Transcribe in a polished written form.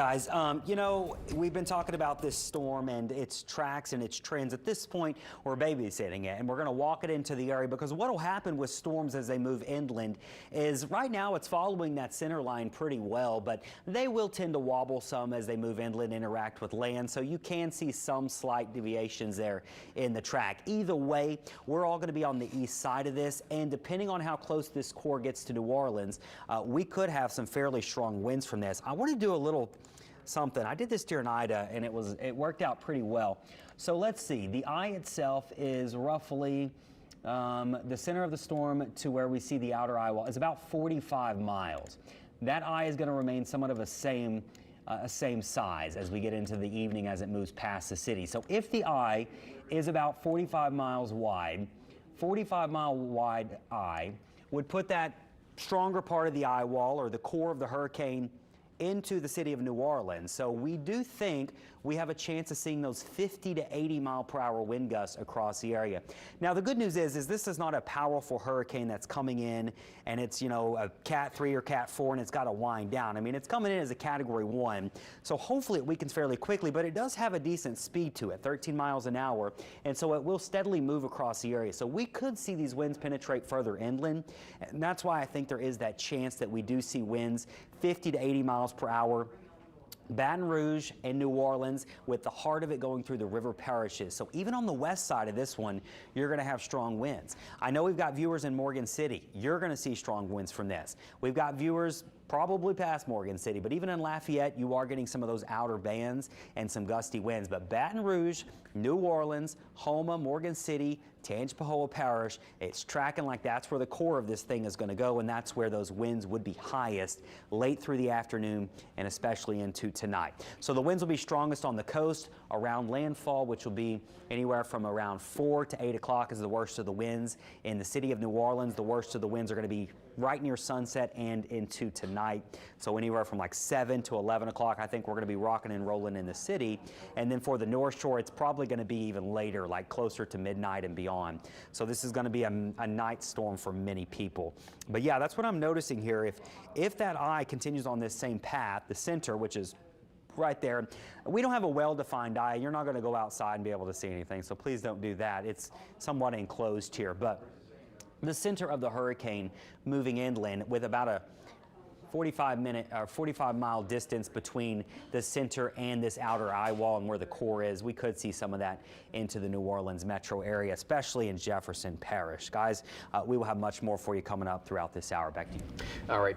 Guys, you know, we've been talking about this storm and its tracks and its trends. At this point, we're babysitting it, and we're going to walk it into the area because what will happen with storms as they move inland is right now it's following that center line pretty well, but they will tend to wobble some as they move inland, interact with land, so you can see some slight deviations there in the track. Either way, we're all going to be on the east side of this, and depending on how close this core gets to New Orleans, we could have some fairly strong winds from this. I want to do a little something. I did this during Ida and it worked out pretty well. So let's see, the eye itself is roughly the center of the storm to where we see the outer eye wall is about 45 miles. That eye is going to remain somewhat of a same size as we get into the evening as it moves past the city. So if the eye is about 45 miles wide, 45-mile wide eye would put that stronger part of the eye wall or the core of the hurricane into the city of New Orleans. So we do think we have a chance of seeing those 50 to 80 mile per hour wind gusts across the area. Now the good news is this is not a powerful hurricane that's coming in and it's, you know, a Cat 3 or Cat 4 and it's got to wind down. I mean, it's coming in as a Category 1. So hopefully it weakens fairly quickly, but it does have a decent speed to it, 13 miles an hour. And so it will steadily move across the area. So we could see these winds penetrate further inland. And that's why I think there is that chance that we do see winds 50 to 80 miles per hour. Baton Rouge and New Orleans with the heart of it going through the river parishes. So even on the west side of this one, you're going to have strong winds. I know we've got viewers in Morgan City. You're going to see strong winds from this. We've got viewers probably past Morgan City, but even in Lafayette, you are getting some of those outer bands and some gusty winds. But Baton Rouge, New Orleans, Houma, Morgan City, Tangipahoa Parish, it's tracking like that's where the core of this thing is going to go, and that's where those winds would be highest late through the afternoon and especially into tonight. So the winds will be strongest on the coast around landfall, which will be anywhere from around 4 to 8 o'clock is the worst of the winds. In the city of New Orleans, the worst of the winds are going to be right near sunset and into tonight. So anywhere from like 7 to 11 o'clock, I think we're going to be rocking and rolling in the city. And then for the North Shore, it's probably going to be even later, like closer to midnight and beyond. So this is going to be a night storm for many people. But yeah, that's what I'm noticing here. If that eye continues on this same path, the center, which is right there, we don't have a well-defined eye. You're not going to go outside and be able to see anything, so please don't do that. It's somewhat enclosed here. But the center of the hurricane moving inland with about a 45-mile distance between the center and this outer eye wall and where the core is, we could see some of that into the New Orleans metro area, especially in Jefferson Parish. Guys, we will have much more for you coming up throughout this hour. Back to you. All right.